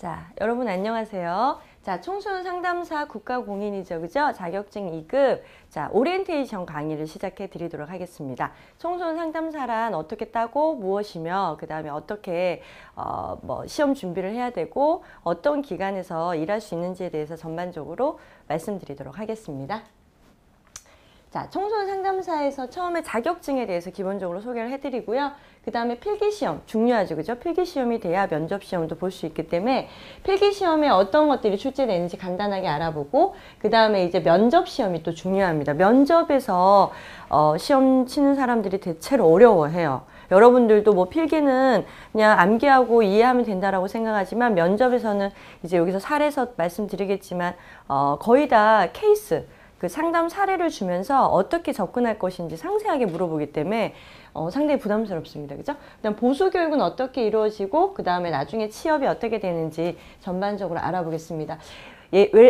자, 여러분 안녕하세요. 자, 청소년 상담사 국가공인이죠, 그죠? 자격증 2급. 자, 오리엔테이션 강의를 시작해 드리도록 하겠습니다. 청소년 상담사란 어떻게 따고 무엇이며, 그 다음에 어떻게 시험 준비를 해야 되고, 어떤 기관에서 일할 수 있는지에 대해서 전반적으로 말씀드리도록 하겠습니다. 자, 청소년 상담사에서 처음에 자격증에 대해서 기본적으로 소개를 해드리고요. 그 다음에 필기시험, 중요하죠, 그죠? 필기시험이 돼야 면접시험도 볼 수 있기 때문에 필기시험에 어떤 것들이 출제되는지 간단하게 알아보고, 그 다음에 이제 면접시험이 또 중요합니다. 면접에서 시험 치는 사람들이 대체로 어려워해요. 여러분들도 뭐 필기는 그냥 암기하고 이해하면 된다라고 생각하지만, 면접에서는 이제 여기서 사례서 말씀드리겠지만 거의 다 케이스, 그 상담 사례를 주면서 어떻게 접근할 것인지 상세하게 물어보기 때문에 상당히 부담스럽습니다. 그죠? 그다음 보수 교육은 어떻게 이루어지고, 그 다음에 나중에 취업이 어떻게 되는지 전반적으로 알아보겠습니다.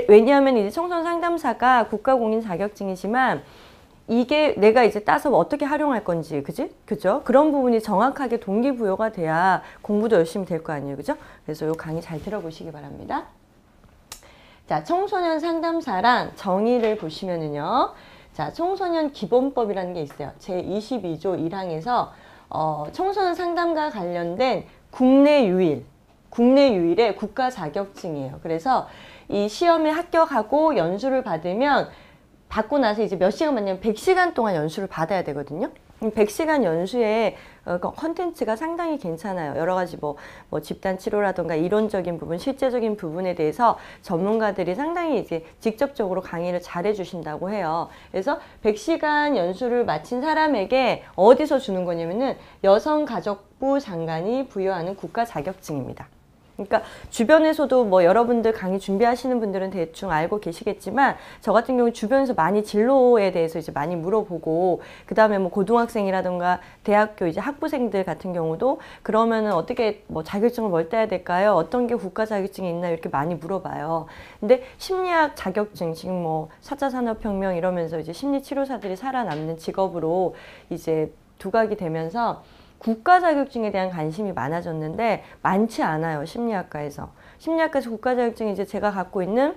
왜냐하면 이제 청소년 상담사가 국가공인 자격증이지만, 이게 내가 이제 따서 어떻게 활용할 건지, 그죠? 그런 부분이 정확하게 동기부여가 돼야 공부도 열심히 될 거 아니에요. 그죠? 그래서 이 강의 잘 들어보시기 바랍니다. 자, 청소년 상담사란 정의를 보시면은요. 자, 청소년 기본법이라는 게 있어요. 제22조 1항에서 청소년 상담과 관련된 국내 유일의 국가 자격증이에요. 그래서 이 시험에 합격하고 연수를 받고 나서 이제 몇 시간 받냐면 100시간 동안 연수를 받아야 되거든요. 100시간 연수에 컨텐츠가 상당히 괜찮아요. 여러 가지 뭐 집단 치료라던가 이론적인 부분, 실제적인 부분에 대해서 전문가들이 상당히 이제 직접적으로 강의를 잘 해주신다고 해요. 그래서 100시간 연수를 마친 사람에게 어디서 주는 거냐면은 여성가족부 장관이 부여하는 국가 자격증입니다. 그러니까 주변에서도 뭐 여러분들 강의 준비하시는 분들은 대충 알고 계시겠지만, 저 같은 경우 주변에서 많이 진로에 대해서 이제 많이 물어보고, 그 다음에 뭐 고등학생이라든가 대학교 이제 학부생들 같은 경우도 그러면은 어떻게 뭐 자격증을 뭘 따야 될까요? 어떤 게 국가 자격증이 있나 이렇게 많이 물어봐요. 근데 심리학 자격증, 지금 뭐 4차 산업혁명 이러면서 이제 심리치료사들이 살아남는 직업으로 이제 두각이 되면서 국가 자격증에 대한 관심이 많아졌는데 많지 않아요. 심리학과에서 국가 자격증이 이제 제가 갖고 있는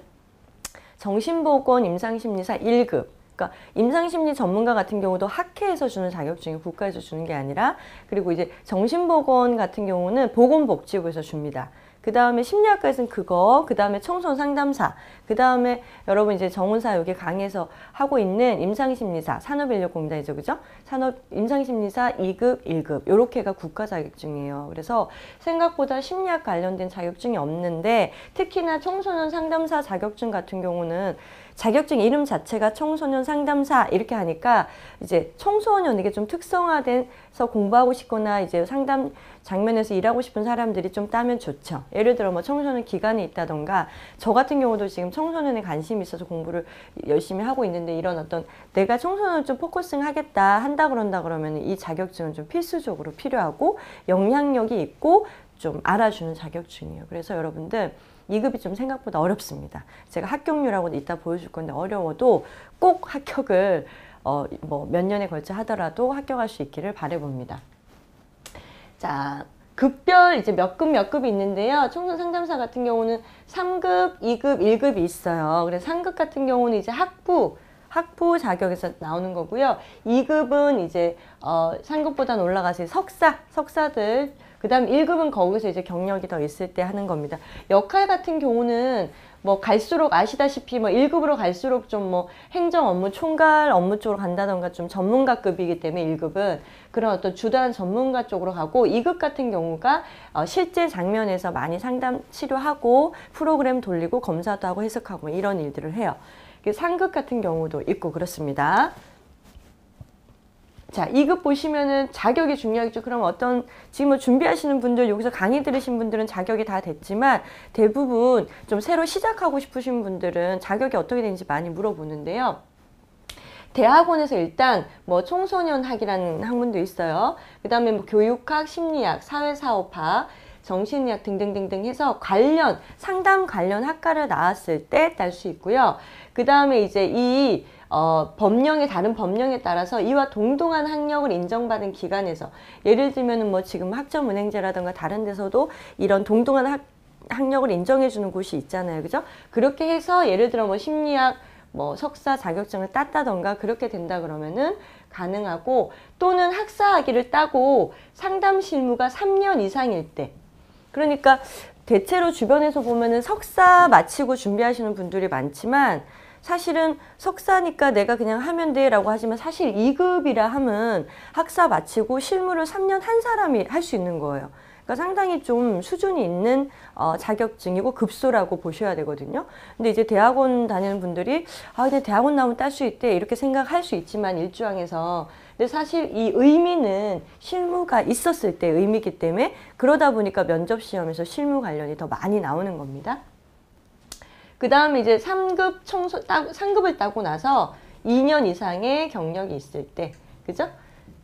정신보건 임상심리사 1급. 그러니까 임상심리 전문가 같은 경우도 학회에서 주는 자격증이 국가에서 주는 게 아니라, 그리고 이제 정신보건 같은 경우는 보건복지부에서 줍니다. 그 다음에 심리학과에서는 그거, 그 다음에 청소년 상담사, 그 다음에 여러분 이제 정훈사 여기 강의에서 하고 있는 임상심리사, 산업인력공단이죠, 그죠? 임상심리사 2급, 1급, 요렇게가 국가 자격증이에요. 그래서 생각보다 심리학 관련된 자격증이 없는데, 특히나 청소년 상담사 자격증 같은 경우는 자격증 이름 자체가 청소년 상담사 이렇게 하니까 이제 청소년에게 좀 특성화돼서 공부하고 싶거나 이제 상담 장면에서 일하고 싶은 사람들이 좀 따면 좋죠. 예를 들어 뭐 청소년 기관에 있다던가, 저 같은 경우도 지금 청소년에 관심이 있어서 공부를 열심히 하고 있는데, 이런 어떤 내가 청소년을 좀 포커싱 한다 그러면 이 자격증은 좀 필수적으로 필요하고 영향력이 있고 좀 알아주는 자격증이에요. 그래서 여러분들 2급이 좀 생각보다 어렵습니다. 제가 합격률하고 이따 보여줄 건데, 어려워도 꼭 합격을 뭐 몇 년에 걸쳐 하더라도 합격할 수 있기를 바라봅니다. 자, 급별 이제 몇 급이 있는데요. 청소년 상담사 같은 경우는 3급, 2급, 1급이 있어요. 그래서 3급 같은 경우는 이제 학부 자격에서 나오는 거고요. 2급은 이제 3급보다는 올라가서 석사들, 그 다음 1급은 거기서 이제 경력이 더 있을 때 하는 겁니다. 역할 같은 경우는 뭐 갈수록 아시다시피 뭐 1급으로 갈수록 좀 뭐 행정 업무, 총괄 업무 쪽으로 간다던가 좀 전문가급이기 때문에 1급은 그런 어떤 주도한 전문가 쪽으로 가고, 2급 같은 경우가 실제 장면에서 많이 상담 치료하고 프로그램 돌리고 검사도 하고 해석하고 이런 일들을 해요. 3급 같은 경우도 있고 그렇습니다. 자, 2급 보시면은 자격이 중요하겠죠. 그럼 지금 뭐 준비하시는 분들, 여기서 강의 들으신 분들은 자격이 다 됐지만, 대부분 좀 새로 시작하고 싶으신 분들은 자격이 어떻게 되는지 많이 물어보는데요. 대학원에서 일단 뭐 청소년학이라는 학문도 있어요. 그 다음에 뭐 교육학, 심리학, 사회사업학, 정신의학 등등등등 해서 상담 관련 학과를 나왔을 때 딸 수 있고요. 그 다음에 이제 이 다른 법령에 따라서 이와 동등한 학력을 인정받은 기관에서, 예를 들면은 뭐 지금 학점은행제라든가 다른 데서도 이런 동등한 학력을 인정해 주는 곳이 있잖아요. 그죠? 그렇게 해서 예를 들어 뭐 심리학 뭐 석사 자격증을 땄다던가 그렇게 된다 그러면은 가능하고, 또는 학사학위를 따고 상담 실무가 3년 이상일 때, 그러니까 대체로 주변에서 보면은 석사 마치고 준비하시는 분들이 많지만 사실은 석사니까 내가 그냥 하면 돼 라고 하지만 사실 2급이라 하면 학사 마치고 실무를 3년 한 사람이 할 수 있는 거예요. 그러니까 상당히 좀 수준이 있는 자격증이고 급소라고 보셔야 되거든요. 근데 이제 대학원 다니는 분들이 근데 대학원 나오면 딸 수 있대 이렇게 생각할 수 있지만 일주항에서, 근데 사실 이 의미는 실무가 있었을 때 의미이기 때문에, 그러다 보니까 면접 시험에서 실무 관련이 더 많이 나오는 겁니다. 그 다음에 이제 3급을 따고 나서 2년 이상의 경력이 있을 때, 그죠?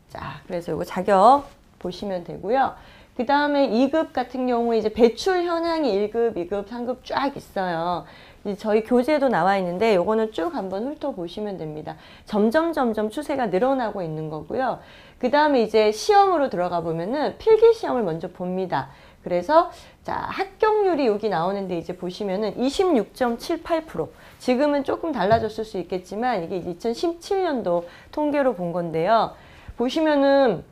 자, 그래서 이거 자격 보시면 되고요. 그 다음에 2급 같은 경우에 이제 배출 현황이 1급, 2급, 3급 쫙 있어요. 이제 저희 교재에도 나와 있는데 요거는 쭉 한번 훑어보시면 됩니다. 점점 추세가 늘어나고 있는 거고요. 그 다음에 이제 시험으로 들어가 보면은 필기 시험을 먼저 봅니다. 그래서 자, 합격률이 여기 나오는데 이제 보시면은 26.78%. 지금은 조금 달라졌을 수 있겠지만 이게 2017년도 통계로 본 건데요. 보시면은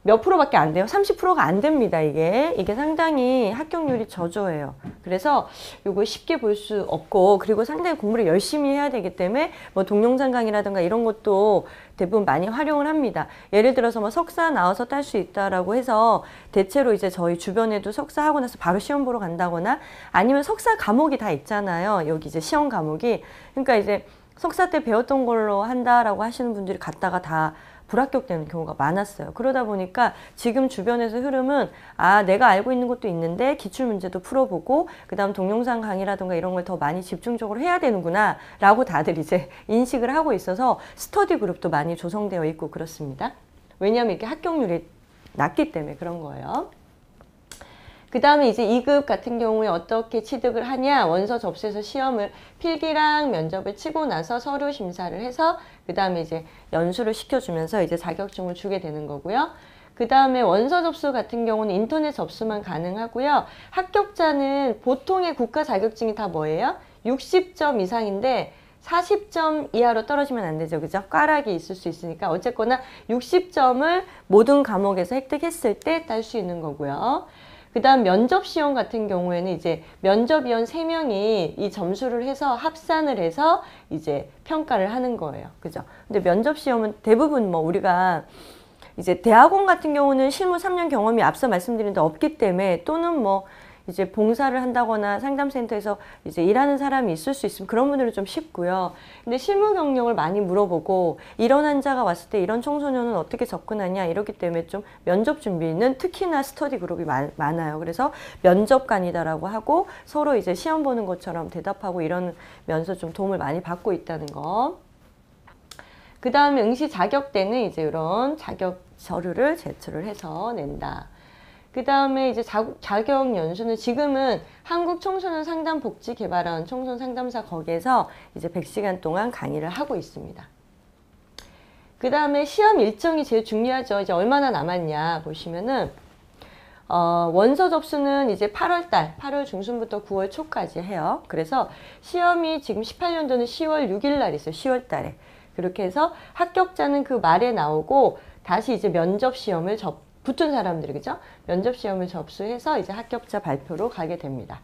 몇 프로밖에 안 돼요? 30%가 안 됩니다. 이게 상당히 합격률이 저조해요. 그래서 요거 쉽게 볼 수 없고, 그리고 상당히 공부를 열심히 해야 되기 때문에 뭐 동영상 강의라든가 이런 것도 대부분 많이 활용을 합니다. 예를 들어서 뭐 석사 나와서 딸 수 있다라고 해서 대체로 이제 저희 주변에도 석사 하고 나서 바로 시험 보러 간다거나, 아니면 석사 과목이 다 있잖아요. 여기 이제 시험 과목이. 그러니까 이제 석사 때 배웠던 걸로 한다라고 하시는 분들이 갔다가 다 불합격되는 경우가 많았어요. 그러다 보니까 지금 주변에서 흐름은 내가 알고 있는 것도 있는데 기출문제도 풀어보고 그 다음 동영상 강의라든가 이런 걸 더 많이 집중적으로 해야 되는구나 라고 다들 이제 인식을 하고 있어서 스터디 그룹도 많이 조성되어 있고 그렇습니다. 왜냐하면 이렇게 합격률이 낮기 때문에 그런 거예요. 그 다음에 이제 2급 같은 경우에 어떻게 취득을 하냐, 원서 접수해서 시험을 필기랑 면접을 치고 나서 서류 심사를 해서 그 다음에 이제 연수를 시켜주면서 이제 자격증을 주게 되는 거고요. 그 다음에 원서 접수 같은 경우는 인터넷 접수만 가능하고요. 합격자는 보통의 국가 자격증이 다 뭐예요? 60점 이상인데 40점 이하로 떨어지면 안 되죠. 그죠? 꽈락이 있을 수 있으니까 어쨌거나 60점을 모든 과목에서 획득했을 때 딸 수 있는 거고요. 그 다음 면접 시험 같은 경우에는 이제 면접위원 3명이 이 점수를 해서 합산을 해서 이제 평가를 하는 거예요. 그죠? 근데 면접 시험은 대부분 뭐 우리가 이제 대학원 같은 경우는 실무 3년 경험이 앞서 말씀드린 데 없기 때문에, 또는 뭐 이제 봉사를 한다거나 상담센터에서 이제 일하는 사람이 있을 수 있으면 그런 분들은 좀 쉽고요. 근데 실무 경력을 많이 물어보고 이런 환자가 왔을 때 이런 청소년은 어떻게 접근하냐 이렇기 때문에 좀 면접 준비는 특히나 스터디 그룹이 많아요. 그래서 면접관이다라고 하고 서로 이제 시험 보는 것처럼 대답하고 이러면서 좀 도움을 많이 받고 있다는 거. 그 다음에 응시 자격 때는 이제 이런 자격 서류를 제출을 해서 낸다. 그 다음에 이제 자격 연수는 지금은 한국청소년상담복지개발원 청소년상담사 거기에서 이제 100시간 동안 강의를 하고 있습니다. 그 다음에 시험 일정이 제일 중요하죠. 이제 얼마나 남았냐 보시면은 원서 접수는 이제 8월 중순부터 9월 초까지 해요. 그래서 시험이 지금 18년도는 10월 6일 날 있어요. 10월 달에. 그렇게 해서 합격자는 그 말에 나오고 다시 이제 면접 시험을 붙은 사람들이, 그죠? 면접 시험을 접수해서 이제 합격자 발표로 가게 됩니다.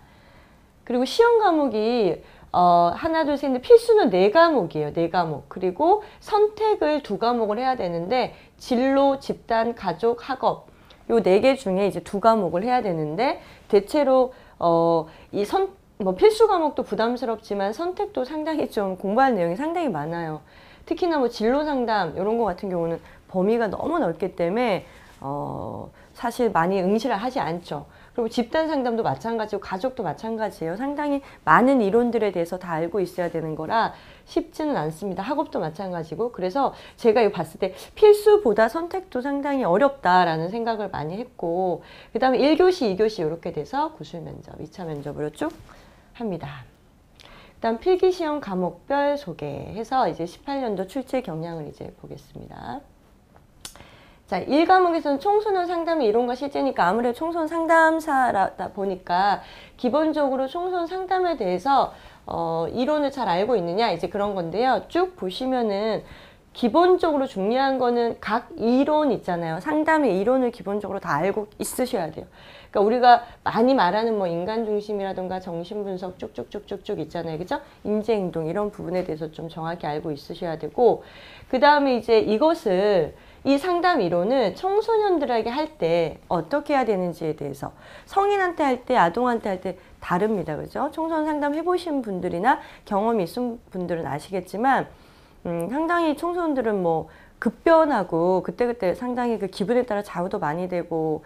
그리고 시험 과목이 하나, 둘, 셋, 넷, 필수는 4과목이에요. 4과목. 그리고 선택을 2과목을 해야 되는데 진로, 집단, 가족, 학업 요 4개 중에 이제 2과목을 해야 되는데, 대체로 뭐 필수 과목도 부담스럽지만 선택도 상당히 좀 공부할 내용이 상당히 많아요. 특히나 뭐 진로 상담 이런 거 같은 경우는 범위가 너무 넓기 때문에 사실 많이 응시를 하지 않죠. 그리고 집단 상담도 마찬가지고 가족도 마찬가지예요. 상당히 많은 이론들에 대해서 다 알고 있어야 되는 거라 쉽지는 않습니다. 학업도 마찬가지고. 그래서 제가 이거 봤을 때 필수보다 선택도 상당히 어렵다라는 생각을 많이 했고, 그 다음에 1교시, 2교시 이렇게 돼서 구술 면접, 2차 면접으로 쭉 합니다. 일단 필기시험 과목별 소개해서 이제 18년도 출제 경향을 이제 보겠습니다. 자, 1과목에서는 청소년 상담의 이론과 실제니까 아무래도 청소년 상담사다 보니까 기본적으로 청소년 상담에 대해서 이론을 잘 알고 있느냐 이제 그런 건데요. 쭉 보시면은 기본적으로 중요한 거는 각 이론 있잖아요. 상담의 이론을 기본적으로 다 알고 있으셔야 돼요. 그러니까 우리가 많이 말하는 뭐 인간 중심이라든가 정신분석 쭉쭉쭉쭉쭉 있잖아요. 그죠? 인지행동 이런 부분에 대해서 좀 정확히 알고 있으셔야 되고, 그 다음에 이제 이것을 이 상담 이론을 청소년들에게 할 때 어떻게 해야 되는지에 대해서 성인한테 할 때, 아동한테 할 때 다릅니다. 그죠? 청소년 상담 해보신 분들이나 경험이 있은 분들은 아시겠지만 상당히 청소년들은 뭐 급변하고 그때그때 상당히 그 기분에 따라 좌우도 많이 되고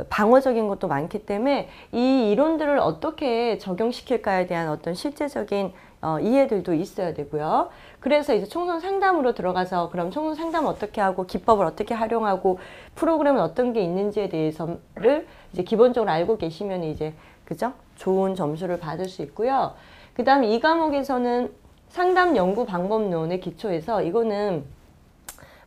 방어적인 것도 많기 때문에 이 이론들을 어떻게 적용시킬까에 대한 어떤 실제적인 이해들도 있어야 되고요. 그래서 이제 청소년 상담으로 들어가서 그럼 청소년 상담 어떻게 하고 기법을 어떻게 활용하고 프로그램은 어떤 게 있는지에 대해서를 이제 기본적으로 알고 계시면 이제 그죠? 좋은 점수를 받을 수 있고요. 그 다음에 이 과목에서는 상담 연구 방법론의 기초에서 이거는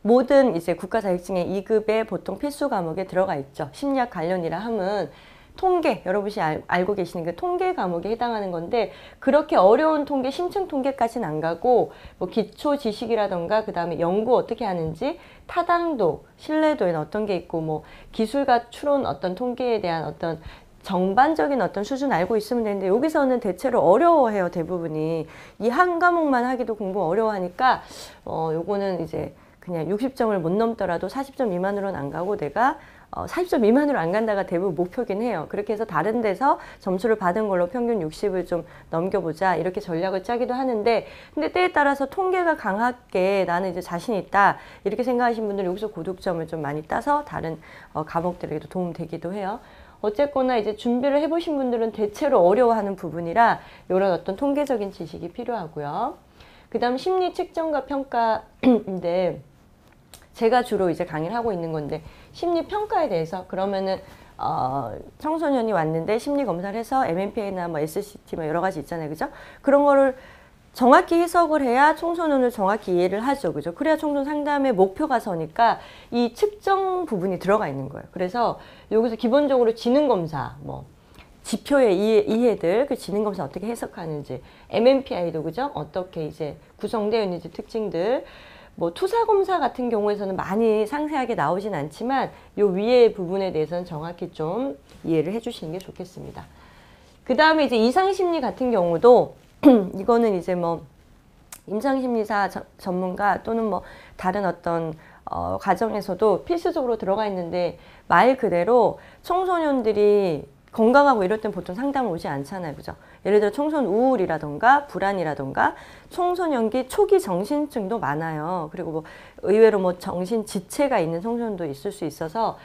모든 이제 국가 자격증의 2급의 보통 필수 과목에 들어가 있죠. 심리학 관련이라 함은 통계, 여러분이 알고 계시는 그 통계 과목에 해당하는 건데 그렇게 어려운 통계, 심층 통계까지는 안 가고 뭐 기초 지식이라던가 그 다음에 연구 어떻게 하는지 타당도, 신뢰도에는 어떤 게 있고 뭐 기술과 추론 어떤 통계에 대한 어떤 정반적인 어떤 수준 알고 있으면 되는데 여기서는 대체로 어려워해요. 대부분이 이 한 과목만 하기도 공부 어려워하니까 요거는 이제 그냥 60점을 못 넘더라도 40점 미만으로는 안 가고 내가 40점 미만으로 안 간다가 대부분 목표긴 해요. 그렇게 해서 다른 데서 점수를 받은 걸로 평균 60을 좀 넘겨보자 이렇게 전략을 짜기도 하는데, 근데 때에 따라서 통계가 강하게 나는 이제 자신 있다 이렇게 생각하시는 분들은 여기서 고득점을 좀 많이 따서 다른 과목들에게도 도움되기도 해요. 어쨌거나 이제 준비를 해보신 분들은 대체로 어려워하는 부분이라 이런 어떤 통계적인 지식이 필요하고요. 그 다음 심리 측정과 평가인데 제가 주로 이제 강의를 하고 있는 건데 심리 평가에 대해서 그러면은 청소년이 왔는데 심리 검사를 해서 MMPI나 뭐 SCT 뭐 여러 가지 있잖아요. 그죠? 그런 거를 정확히 해석을 해야 청소년을 정확히 이해를 하죠. 그죠? 그래야 청소년 상담의 목표가 서니까 이 측정 부분이 들어가 있는 거예요. 그래서 여기서 기본적으로 지능검사, 뭐, 지표의 이해들, 그 지능검사 어떻게 해석하는지, MMPI도 그죠? 어떻게 이제 구성되어 있는지 특징들, 뭐, 투사검사 같은 경우에서는 많이 상세하게 나오진 않지만, 요 위에 부분에 대해서는 정확히 좀 이해를 해 주시는 게 좋겠습니다. 그 다음에 이제 이상심리 같은 경우도 이거는 이제 뭐 임상심리사 전문가 또는 뭐 다른 어떤 과정에서도 필수적으로 들어가 있는데 말 그대로 청소년들이 건강하고 이럴 땐 보통 상담을 오지 않잖아요. 그죠? 예를 들어 청소년 우울이라던가 불안이라던가 청소년기 초기 정신증도 많아요. 그리고 뭐 의외로 뭐 정신 지체가 있는 청소년도 있을 수 있어서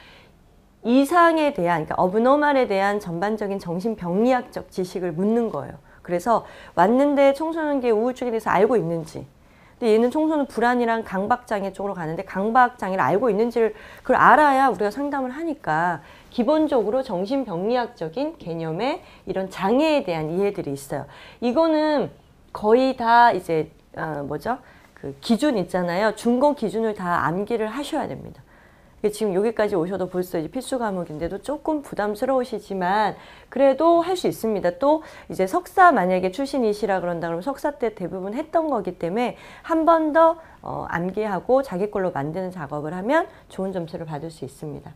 이상에 대한, 그러니까 어브노멀에 대한 전반적인 정신병리학적 지식을 묻는 거예요. 그래서 왔는데 청소년기의 우울증에 대해서 알고 있는지, 근데 얘는 청소년 불안이랑 강박장애 쪽으로 가는데 강박장애를 알고 있는지를 그걸 알아야 우리가 상담을 하니까 기본적으로 정신병리학적인 개념의 이런 장애에 대한 이해들이 있어요. 이거는 거의 다 이제 뭐죠? 그 기준 있잖아요. 준공 기준을 다 암기를 하셔야 됩니다. 지금 여기까지 오셔도 벌써 이제 필수 과목인데도 조금 부담스러우시지만 그래도 할 수 있습니다. 또 이제 석사 만약에 출신이시라 그런다 그러면 석사 때 대부분 했던 거기 때문에 한 번 더 암기하고 자기 걸로 만드는 작업을 하면 좋은 점수를 받을 수 있습니다.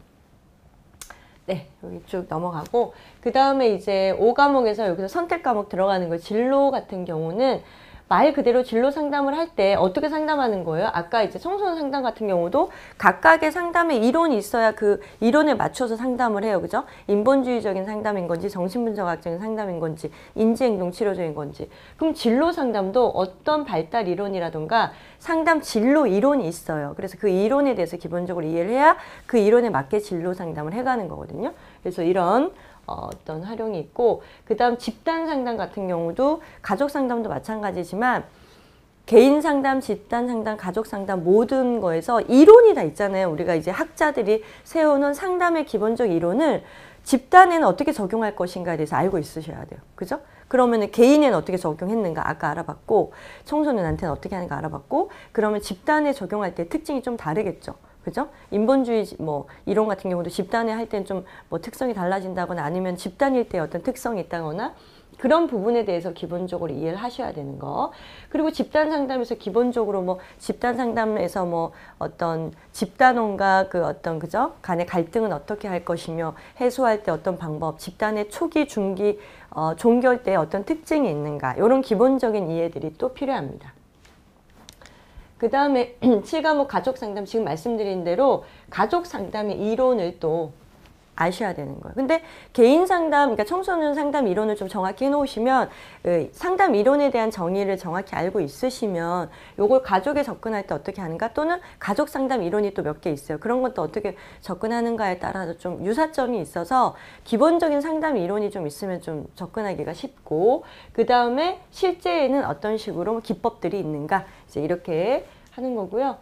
네, 여기 쭉 넘어가고 그 다음에 이제 5과목에서 여기서 선택 과목 들어가는 거 진로 같은 경우는 말 그대로 진로 상담을 할 때 어떻게 상담하는 거예요? 아까 이제 청소년 상담 같은 경우도 각각의 상담에 이론이 있어야 그 이론에 맞춰서 상담을 해요. 그죠? 인본주의적인 상담인 건지 정신분석학적인 상담인 건지 인지행동 치료적인 건지. 그럼 진로 상담도 어떤 발달 이론이라던가 상담 진로 이론이 있어요. 그래서 그 이론에 대해서 기본적으로 이해를 해야 그 이론에 맞게 진로 상담을 해가는 거거든요. 그래서 이런 어떤 활용이 있고, 그 다음 집단 상담 같은 경우도 가족 상담도 마찬가지지만 개인 상담, 집단 상담, 가족 상담 모든 거에서 이론이 다 있잖아요. 우리가 이제 학자들이 세우는 상담의 기본적 이론을 집단에는 어떻게 적용할 것인가에 대해서 알고 있으셔야 돼요. 그죠? 그러면은 개인에는 어떻게 적용했는가 아까 알아봤고 청소년한테는 어떻게 하는가 알아봤고 그러면 집단에 적용할 때 특징이 좀 다르겠죠. 그죠? 인본주의 뭐 이론 같은 경우도 집단에 할 때는 좀 뭐 특성이 달라진다거나 아니면 집단일 때 어떤 특성이 있다거나 그런 부분에 대해서 기본적으로 이해를 하셔야 되는 거. 그리고 집단 상담에서 기본적으로 뭐 집단 상담에서 뭐 어떤 집단원과 그 어떤 그죠? 간의 갈등은 어떻게 할 것이며 해소할 때 어떤 방법, 집단의 초기, 중기, 종결 때 어떤 특징이 있는가 이런 기본적인 이해들이 또 필요합니다. 그 다음에 7과목 가족상담 지금 말씀드린 대로 가족상담의 이론을 또 아셔야 되는 거예요. 근데 개인 상담, 그러니까 청소년 상담 이론을 좀 정확히 해놓으시면 상담 이론에 대한 정의를 정확히 알고 있으시면 요걸 가족에 접근할 때 어떻게 하는가 또는 가족 상담 이론이 또 몇 개 있어요. 그런 것도 어떻게 접근하는가에 따라서 좀 유사점이 있어서 기본적인 상담 이론이 좀 있으면 좀 접근하기가 쉽고 그 다음에 실제에는 어떤 식으로 기법들이 있는가 이제 이렇게 하는 거고요.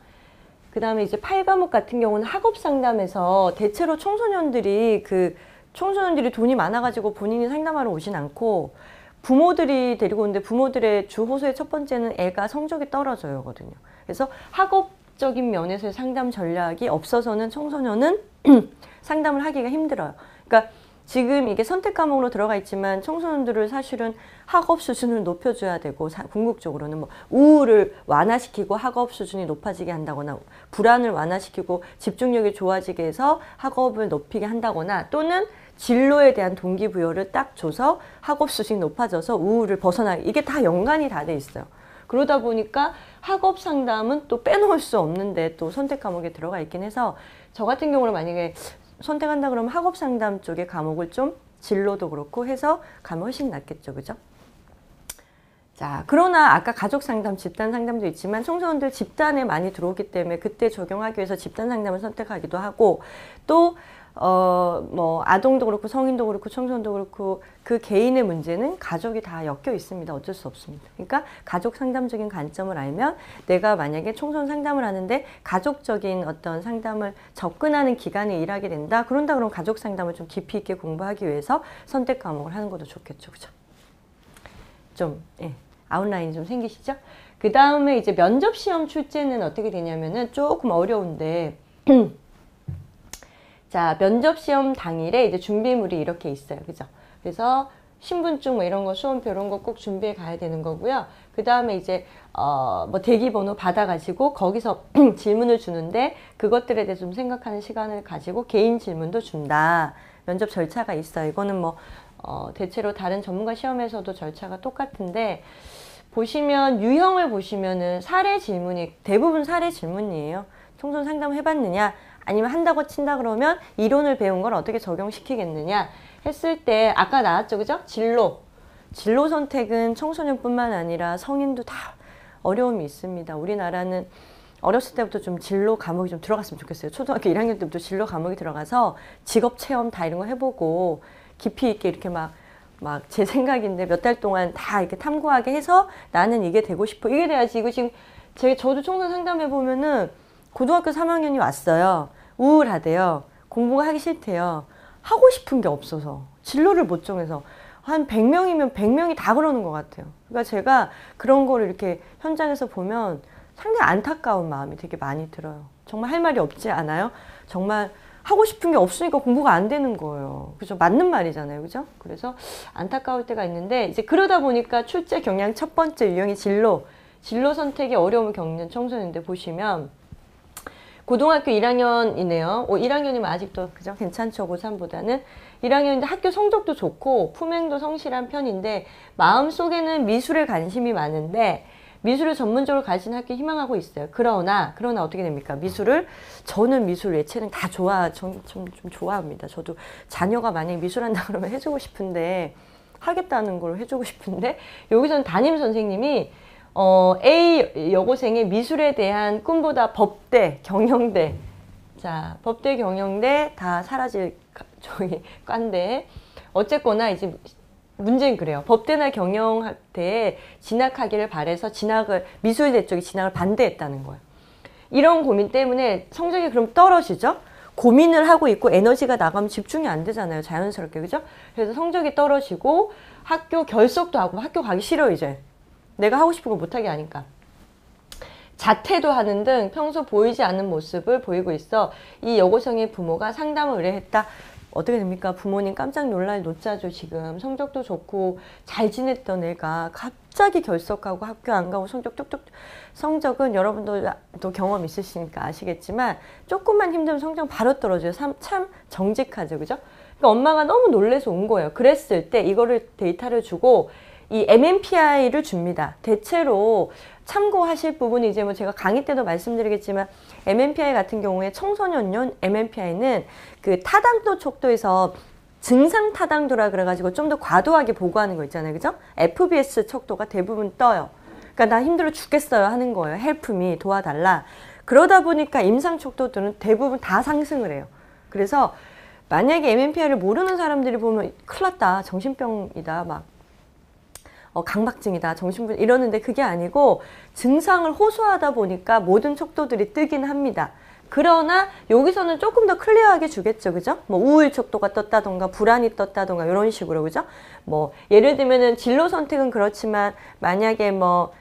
그 다음에 이제 8과목 같은 경우는 학업 상담에서 대체로 청소년들이 돈이 많아가지고 본인이 상담하러 오진 않고 부모들이 데리고 오는데 부모들의 주 호소의 첫 번째는 애가 성적이 떨어져요거든요. 그래서 학업적인 면에서의 상담 전략이 없어서는 청소년은 상담을 하기가 힘들어요. 그러니까 지금 이게 선택 과목으로 들어가 있지만 청소년들을 사실은 학업 수준을 높여줘야 되고 궁극적으로는 뭐 우울을 완화시키고 학업 수준이 높아지게 한다거나 불안을 완화시키고 집중력이 좋아지게 해서 학업을 높이게 한다거나 또는 진로에 대한 동기부여를 딱 줘서 학업 수준이 높아져서 우울을 벗어나게 이게 다 연관이 다 돼 있어요. 그러다 보니까 학업 상담은 또 빼놓을 수 없는데 또 선택 과목에 들어가 있긴 해서 저 같은 경우는 만약에 선택한다 그러면 학업 상담 쪽의 과목을 좀 진로도 그렇고 해서 가면 훨씬 낫겠죠. 그죠? 자, 그러나 아까 가족 상담, 집단 상담도 있지만 청소년들 집단에 많이 들어오기 때문에 그때 적용하기 위해서 집단 상담을 선택하기도 하고 또 뭐 아동도 그렇고 성인도 그렇고 청소년도 그렇고 그 개인의 문제는 가족이 다 엮여 있습니다. 어쩔 수 없습니다. 그러니까 가족 상담적인 관점을 알면 내가 만약에 청소년 상담을 하는데 가족적인 어떤 상담을 접근하는 기간에 일하게 된다. 그런다 그러면 가족 상담을 좀 깊이 있게 공부하기 위해서 선택 과목을 하는 것도 좋겠죠. 그죠? 좀 아웃라인이 좀 생기시죠? 그 다음에 이제 면접 시험 출제는 어떻게 되냐면은 조금 어려운데 자, 면접 시험 당일에 이제 준비물이 이렇게 있어요. 그죠? 그래서 신분증 뭐 이런 거, 수험표 이런 거 꼭 준비해 가야 되는 거고요. 그 다음에 이제 뭐 대기번호 받아가지고 거기서 질문을 주는데 그것들에 대해서 좀 생각하는 시간을 가지고 개인 질문도 준다. 면접 절차가 있어요. 이거는 뭐 대체로 다른 전문가 시험에서도 절차가 똑같은데 보시면 유형을 보시면은 사례 질문이 대부분 사례 질문이에요. 청소년 상담 해봤느냐? 아니면 한다고 친다 그러면 이론을 배운 걸 어떻게 적용시키겠느냐 했을 때 아까 나왔죠. 그죠? 진로 선택은 청소년뿐만 아니라 성인도 다 어려움이 있습니다. 우리나라는 어렸을 때부터 좀 진로 과목이 좀 들어갔으면 좋겠어요. 초등학교 1학년 때부터 진로 과목이 들어가서 직업 체험 다 이런 거 해보고 깊이 있게 이렇게 막 제 생각인데 몇 달 동안 다 이렇게 탐구하게 해서 나는 이게 되고 싶어. 이게 돼야지. 이거 지금 저도 청소년 상담해 보면은 고등학교 3학년이 왔어요. 우울하대요. 공부가 하기 싫대요. 하고 싶은 게 없어서. 진로를 못 정해서. 한 100명이면 100명이 다 그러는 것 같아요. 그러니까 제가 그런 거를 이렇게 현장에서 보면 상당히 안타까운 마음이 되게 많이 들어요. 정말 할 말이 없지 않아요? 정말 하고 싶은 게 없으니까 공부가 안 되는 거예요. 그죠? 맞는 말이잖아요. 그죠? 그래서 안타까울 때가 있는데 이제 그러다 보니까 출제 경향 첫 번째 유형이 진로 선택에 어려움을 겪는 청소년인데 보시면 고등학교 1학년이네요. 1학년이면 아직도 그죠? 괜찮죠. 고3보다는 1학년인데 학교 성적도 좋고 품행도 성실한 편인데 마음속에는 미술에 관심이 많은데 미술을 전문적으로 가르치는 학교 희망하고 있어요. 그러나 어떻게 됩니까? 저는 미술, 예체능 다 좀 좋아합니다. 저도 자녀가 만약에 미술한다 그러면 해주고 싶은데 하겠다는 걸 해주고 싶은데 여기서는 담임 선생님이 A 여고생의 미술에 대한 꿈보다 법대, 경영대 법대, 경영대 다 사라질 과인데 어쨌거나 이제 문제는 그래요. 법대나 경영대에 진학하기를 바래서 미술대 쪽에 진학을 반대했다는 거예요. 이런 고민 때문에 성적이 그럼 떨어지죠? 고민을 하고 있고 에너지가 나가면 집중이 안 되잖아요. 자연스럽게. 그죠? 그래서 성적이 떨어지고 학교 결석도 하고 학교 가기 싫어 이제. 내가 하고 싶은 거 못하게 하니까. 자퇴도 하는 등 평소 보이지 않는 모습을 보이고 있어 이 여고생의 부모가 상담을 의뢰했다. 어떻게 됩니까? 부모님 깜짝 놀랄 노짜죠. 지금 성적도 좋고 잘 지냈던 애가 갑자기 결석하고 학교 안 가고 성적은 여러분도 또 경험 있으시니까 아시겠지만 조금만 힘들면 성적 바로 떨어져요. 참 정직하죠. 그죠? 그러니까 엄마가 너무 놀래서 온 거예요. 그랬을 때 이거를 데이터를 주고 이 MMPI를 줍니다. 대체로 참고하실 부분이 이제 뭐 제가 강의 때도 말씀드리겠지만 MMPI 같은 경우에 청소년용 MMPI는 그 타당도 척도에서 증상 타당도라 그래가지고 좀 더 과도하게 보고하는 거 있잖아요. 그죠? FBS 척도가 대부분 떠요. 그러니까 나 힘들어 죽겠어요 하는 거예요. Help me, 도와달라. 그러다 보니까 임상 척도들은 대부분 다 상승을 해요. 그래서 만약에 MMPI를 모르는 사람들이 보면 큰일 났다, 정신병이다, 막 강박증이다, 정신분 이러는데 그게 아니고 증상을 호소하다 보니까 모든 척도들이 뜨긴 합니다. 그러나 여기서는 조금 더 클리어하게 주겠죠. 그죠? 뭐 우울 척도가 떴다던가 불안이 떴다던가 이런 식으로. 그죠? 뭐 예를 들면은 진로 선택은 그렇지만 만약에 뭐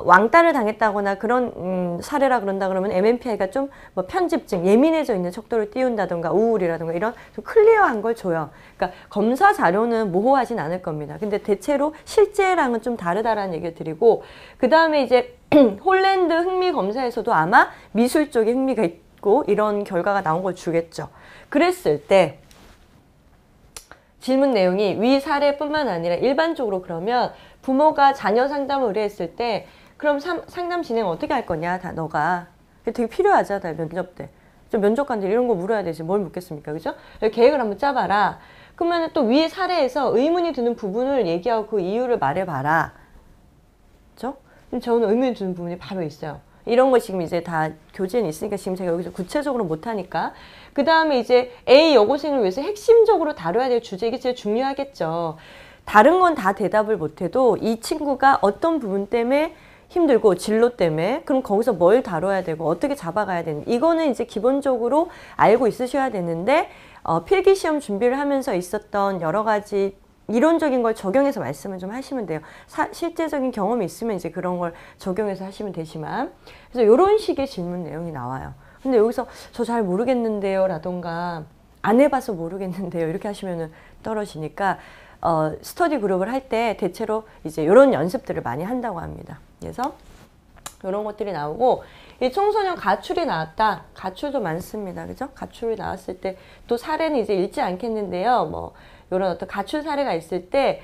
왕따를 당했다거나 그런 사례라 그런다 그러면 MMPI가 좀 뭐 편집증, 예민해져 있는 척도를 띄운다던가 우울이라던가 이런 좀 클리어한 걸 줘요. 그러니까 검사 자료는 모호하진 않을 겁니다. 근데 대체로 실제랑은 좀 다르다라는 얘기를 드리고, 그 다음에 이제 홀랜드 흥미 검사에서도 아마 미술 쪽에 흥미가 있고 이런 결과가 나온 걸 주겠죠. 그랬을 때 질문 내용이 위 사례뿐만 아니라 일반적으로 그러면 부모가 자녀 상담을 의뢰했을 때 그럼 상담 진행 어떻게 할 거냐, 다 너가. 그게 되게 필요하잖아요. 면접 때. 좀 면접관들 이런 거 물어야 되지. 뭘 묻겠습니까? 그죠? 계획을 한번 짜봐라. 그러면 또 위의 사례에서 의문이 드는 부분을 얘기하고 그 이유를 말해봐라. 그죠? 저는 의문이 드는 부분이 바로 있어요. 이런 거 지금 이제 다 교재는 있으니까 지금 제가 여기서 구체적으로 못하니까. 그 다음에 이제 A 여고생을 위해서 핵심적으로 다뤄야 될 주제, 이게 제일 중요하겠죠. 다른 건 다 대답을 못해도 이 친구가 어떤 부분 때문에 힘들고 진로 때문에 그럼 거기서 뭘 다뤄야 되고 어떻게 잡아가야 되는, 이거는 이제 기본적으로 알고 있으셔야 되는데 필기시험 준비를 하면서 있었던 여러 가지 이론적인 걸 적용해서 말씀을 좀 하시면 돼요. 실제적인 경험이 있으면 이제 그런 걸 적용해서 하시면 되지만, 그래서 이런 식의 질문 내용이 나와요. 근데 여기서 저 잘 모르겠는데요 라던가 안 해봐서 모르겠는데요 이렇게 하시면은 떨어지니까 스터디 그룹을 할 때 대체로 이제 이런 연습들을 많이 한다고 합니다. 그래서 이런 것들이 나오고, 이 청소년 가출이 나왔다. 가출도 많습니다. 그죠? 가출이 나왔을 때 또 사례는 이제 읽지 않겠는데요. 뭐 이런 어떤 가출 사례가 있을 때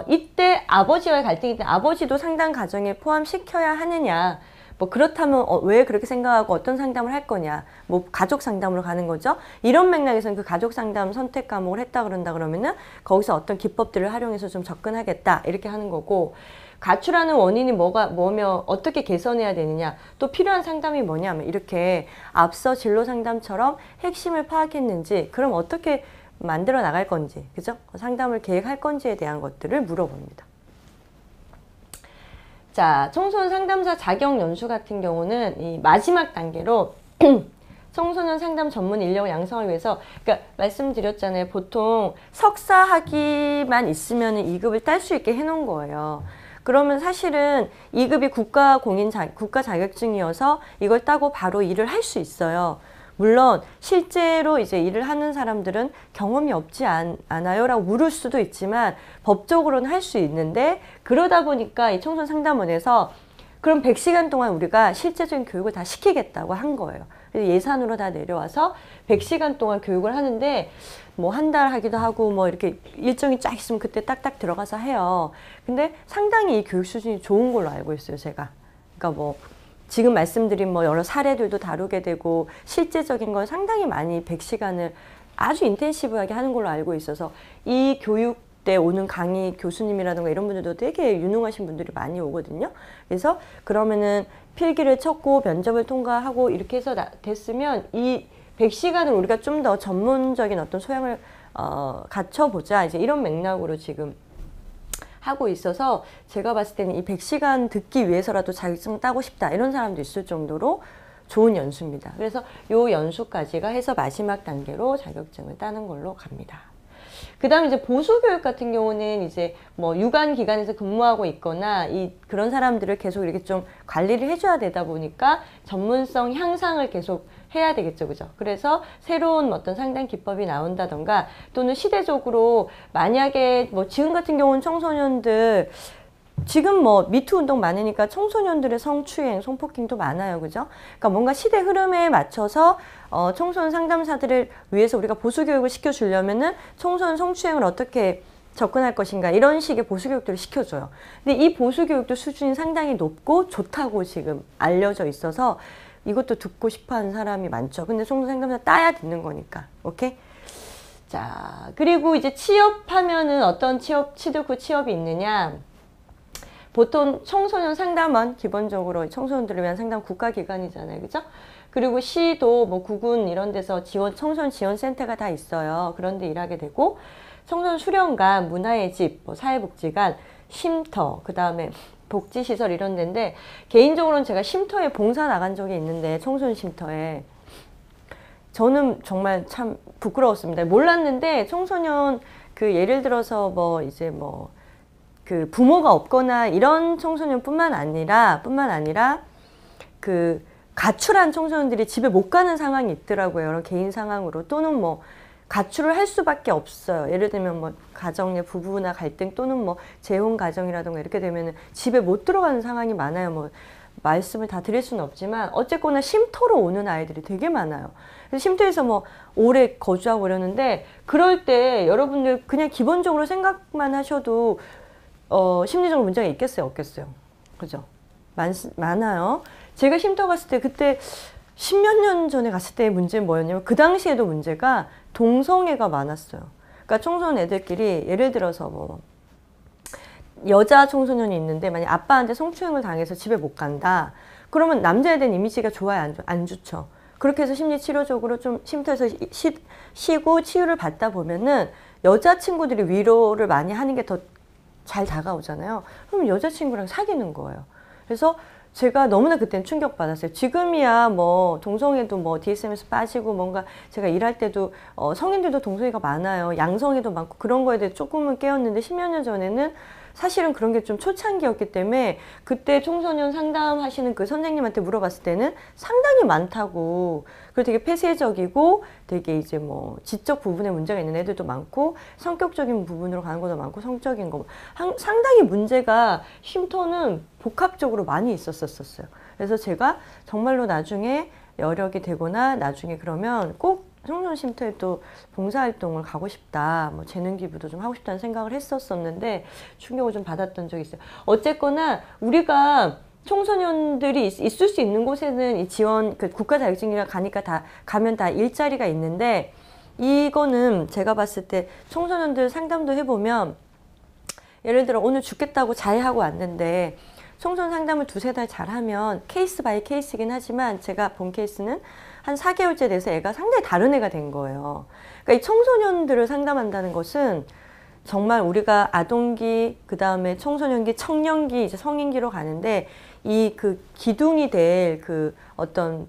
이때 아버지와의 갈등이 있을 때 아버지도 상담 과정에 포함시켜야 하느냐, 뭐 그렇다면 왜 그렇게 생각하고 어떤 상담을 할 거냐, 뭐 가족 상담으로 가는 거죠. 이런 맥락에서는 그 가족 상담 선택 과목을 했다 그런다 그러면은 거기서 어떤 기법들을 활용해서 좀 접근하겠다 이렇게 하는 거고, 가출하는 원인이 뭐며 어떻게 개선해야 되느냐, 또 필요한 상담이 뭐냐면 이렇게 앞서 진로 상담처럼 핵심을 파악했는지, 그럼 어떻게 만들어 나갈 건지, 그죠? 상담을 계획할 건지에 대한 것들을 물어봅니다. 자, 청소년 상담사 자격 연수 같은 경우는 이 마지막 단계로 청소년 상담 전문 인력 양성을 위해서, 그러니까 말씀드렸잖아요. 보통 석사 학위만 있으면 2급을 딸 수 있게 해놓은 거예요. 그러면 사실은 2급이 국가 자격증이어서 이걸 따고 바로 일을 할 수 있어요. 물론 실제로 이제 일을 하는 사람들은 경험이 없지 않아요 라고 물을 수도 있지만 법적으로는 할 수 있는데, 그러다 보니까 이 청소년 상담원에서 그럼 100시간 동안 우리가 실제적인 교육을 다 시키겠다고 한 거예요. 예산으로 다 내려와서 100시간 동안 교육을 하는데 뭐 한 달 하기도 하고 뭐 이렇게 일정이 쫙 있으면 그때 딱딱 들어가서 해요. 근데 상당히 이 교육 수준이 좋은 걸로 알고 있어요, 제가. 그러니까 뭐 지금 말씀드린 뭐 여러 사례들도 다루게 되고 실제적인 건 상당히 많이 100시간을 아주 인텐시브하게 하는 걸로 알고 있어서, 이 교육 때 오는 강의 교수님이라든가 이런 분들도 되게 유능하신 분들이 많이 오거든요. 그래서 그러면은 필기를 쳤고 면접을 통과하고 이렇게 해서 됐으면 이 100시간을 우리가 좀 더 전문적인 어떤 소양을 갖춰보자, 이제 이런 맥락으로 지금 하고 있어서, 제가 봤을 때는 이 100시간 듣기 위해서라도 자격증 따고 싶다 이런 사람도 있을 정도로 좋은 연수입니다. 그래서 요 연수까지가 해서 마지막 단계로 자격증을 따는 걸로 갑니다. 그 다음에 이제 보수교육 같은 경우는 이제 뭐 유관기관에서 근무하고 있거나 그런 사람들을 계속 이렇게 좀 관리를 해줘야 되다 보니까 전문성 향상을 계속 해야 되겠죠. 그죠? 그래서 새로운 어떤 상담 기법이 나온다던가 또는 시대적으로 만약에 뭐 지금 같은 경우는 청소년들 지금 뭐 미투 운동 많으니까 청소년들의 성추행, 성폭행도 많아요. 그죠? 그러니까 뭔가 시대 흐름에 맞춰서 청소년 상담사들을 위해서 우리가 보수교육을 시켜주려면은 청소년 성추행을 어떻게 접근할 것인가 이런 식의 보수교육들을 시켜줘요. 근데 이 보수교육도 수준이 상당히 높고 좋다고 지금 알려져 있어서 이것도 듣고 싶어 하는 사람이 많죠. 근데 청소년 상담사 따야 듣는 거니까. 오케이? 자, 그리고 이제 취업하면은 어떤 취득 후 취업이 있느냐. 보통 청소년 상담원 기본적으로 청소년들을 위한 상담 국가기관이잖아요. 그죠? 그리고 시도 뭐 구군 이런 데서 청소년 지원센터가 다 있어요. 그런 데 일하게 되고 청소년 수련관, 문화의 집, 뭐 사회복지관, 쉼터, 그 다음에 복지시설 이런 데인데 개인적으로는 제가 쉼터에 봉사 나간 적이 있는데 청소년 쉼터에 저는 정말 참 부끄러웠습니다. 몰랐는데 청소년 그 예를 들어서 뭐 이제 뭐 그 부모가 없거나 이런 청소년뿐만 아니라 그 가출한 청소년들이 집에 못 가는 상황이 있더라고요. 여러 개인 상황으로 또는 뭐 가출을 할 수밖에 없어요. 예를 들면 뭐 가정 내 부부나 갈등 또는 뭐 재혼 가정이라든가 이렇게 되면은 집에 못 들어가는 상황이 많아요. 뭐 말씀을 다 드릴 수는 없지만 어쨌거나 쉼터로 오는 아이들이 되게 많아요. 그래서 쉼터에서 뭐 오래 거주하고 이러는데 그럴 때 여러분들 그냥 기본적으로 생각만 하셔도 심리적으로 문제가 있겠어요? 없겠어요? 그죠? 많아요. 제가 쉼터 갔을 때 그때 십몇 년 전에 갔을 때의 문제는 뭐였냐면 그 당시에도 문제가 동성애가 많았어요. 그러니까 청소년 애들끼리 예를 들어서 뭐 여자 청소년이 있는데 만약 아빠한테 성추행을 당해서 집에 못 간다. 그러면 남자에 대한 이미지가 좋아요? 안 좋죠? 그렇게 해서 심리치료적으로 좀 쉼터에서 쉬고 치유를 받다 보면은 여자친구들이 위로를 많이 하는 게 더 잘 다가오잖아요. 그럼 여자친구랑 사귀는 거예요. 그래서 제가 너무나 그때는 충격받았어요. 지금이야 뭐 동성애도 뭐 DSM에서 빠지고 뭔가 제가 일할 때도 성인들도 동성애가 많아요. 양성애도 많고 그런 거에 대해 조금은 깨었는데 10여 년 전에는 사실은 그런 게 좀 초창기였기 때문에 그때 청소년 상담하시는 그 선생님한테 물어봤을 때는 상당히 많다고. 그리고 되게 폐쇄적이고 되게 이제 뭐 지적 부분에 문제가 있는 애들도 많고 성격적인 부분으로 가는 것도 많고 성적인 거 상당히 문제가 쉼터는 복합적으로 많이 있었어요. 그래서 제가 정말로 나중에 여력이 되거나 나중에 그러면 꼭 청소년 쉼터에 또 봉사활동을 가고 싶다, 뭐 재능 기부도 좀 하고 싶다는 생각을 했었었는데 충격을 좀 받았던 적이 있어요. 어쨌거나 우리가 청소년들이 있을 수 있는 곳에는 이 지원, 그 국가 자격증이라 가면 다 일자리가 있는데 이거는 제가 봤을 때 청소년들 상담도 해보면 예를 들어 오늘 죽겠다고 자해하고 왔는데 청소년 상담을 두세 달 잘하면 케이스 바이 케이스이긴 하지만 제가 본 케이스는 한 4개월째 돼서 애가 상당히 다른 애가 된 거예요. 그러니까 이 청소년들을 상담한다는 것은 정말 우리가 아동기, 그 다음에 청소년기, 청년기, 이제 성인기로 가는데 이 그 기둥이 될 그 어떤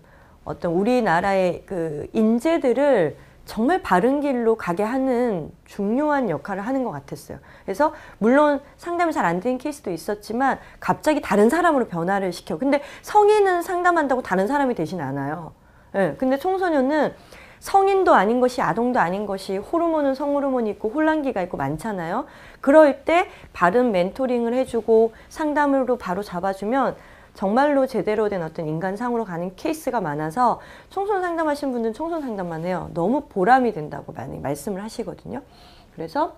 우리나라의 그 인재들을 정말 바른 길로 가게 하는 중요한 역할을 하는 것 같았어요. 그래서 물론 상담이 잘 안 되는 케이스도 있었지만 갑자기 다른 사람으로 변화를 시켜. 근데 성인은 상담한다고 다른 사람이 되진 않아요. 예, 근데 청소년은 성인도 아닌 것이 아동도 아닌 것이 호르몬은 성호르몬이 있고 혼란기가 있고 많잖아요. 그럴 때 바른 멘토링을 해주고 상담으로 바로 잡아주면 정말로 제대로 된 어떤 인간상으로 가는 케이스가 많아서 청소년 상담하시는 분들은 청소년 상담만 해요. 너무 보람이 된다고 많이 말씀을 하시거든요. 그래서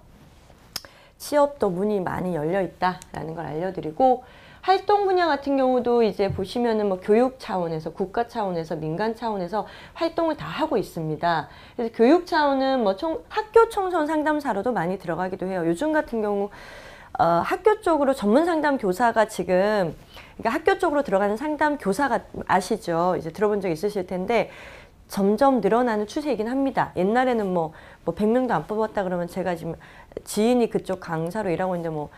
취업도 문이 많이 열려 있다라는 걸 알려드리고 활동 분야 같은 경우도 이제 보시면은 뭐 교육 차원에서 국가 차원에서 민간 차원에서 활동을 다 하고 있습니다. 그래서 교육 차원은 뭐 학교 청소년 상담사로도 많이 들어가기도 해요. 요즘 같은 경우 학교 쪽으로 전문 상담 교사가 지금 그러니까 학교 쪽으로 들어가는 상담 교사가 아시죠? 이제 들어본 적 있으실 텐데 점점 늘어나는 추세이긴 합니다. 옛날에는 뭐 100명도 안 뽑았다 그러면 제가 지금 지인이 그쪽 강사로 일하고 있는데 뭐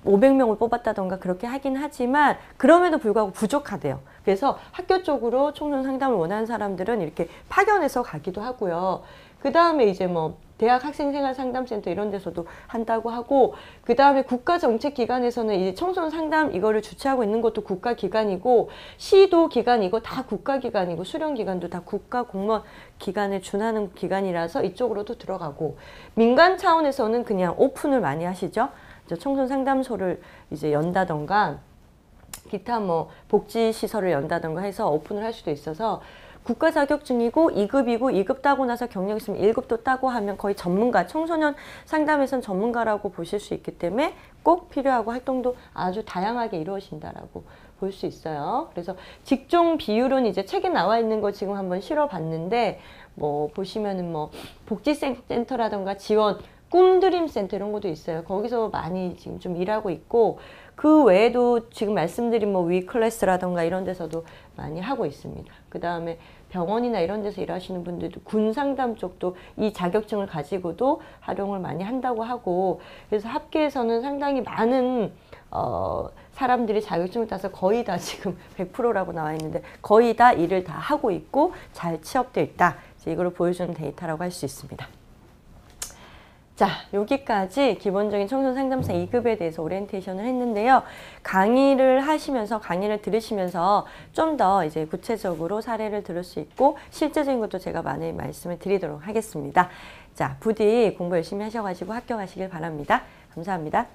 500명을 뽑았다던가 그렇게 하긴 하지만 그럼에도 불구하고 부족하대요. 그래서 학교 쪽으로 청소년 상담을 원하는 사람들은 이렇게 파견해서 가기도 하고요. 그 다음에 이제 뭐 대학 학생생활상담센터 이런 데서도 한다고 하고, 그 다음에 국가정책기관에서는 이 청소년 상담 이거를 주최하고 있는 것도 국가기관이고, 시도 기관이고 다 국가기관이고, 수련기관도 다 국가공무원 기관에 준하는 기관이라서 이쪽으로도 들어가고, 민간 차원에서는 그냥 오픈을 많이 하시죠. 청소년 상담소를 이제 연다던가 기타 뭐 복지시설을 연다던가 해서 오픈을 할 수도 있어서, 국가 자격증이고 2급이고 2급 따고 나서 경력 있으면 1급도 따고 하면 거의 전문가, 청소년 상담에선 전문가라고 보실 수 있기 때문에 꼭 필요하고 활동도 아주 다양하게 이루어진다라고 볼 수 있어요. 그래서 직종 비율은 이제 책에 나와 있는 거 지금 한번 실어봤는데, 뭐 보시면은 뭐 복지센터라던가 지원, 꿈드림센터 이런 것도 있어요. 거기서 많이 지금 좀 일하고 있고, 그 외에도 지금 말씀드린 뭐 위클래스라던가 이런 데서도 많이 하고 있습니다. 그 다음에 병원이나 이런 데서 일하시는 분들도 군 상담 쪽도 이 자격증을 가지고도 활용을 많이 한다고 하고, 그래서 합계에서는 상당히 많은 사람들이 자격증을 따서 거의 다 지금 100%라고 나와 있는데 거의 다 일을 다 하고 있고 잘 취업되어 있다. 이걸 보여주는 데이터라고 할 수 있습니다. 자, 여기까지 기본적인 청소년 상담사 2급에 대해서 오리엔테이션을 했는데요. 강의를 하시면서, 강의를 들으시면서 좀 더 이제 구체적으로 사례를 들을 수 있고 실제적인 것도 제가 많이 말씀을 드리도록 하겠습니다. 자, 부디 공부 열심히 하셔가지고 합격하시길 바랍니다. 감사합니다.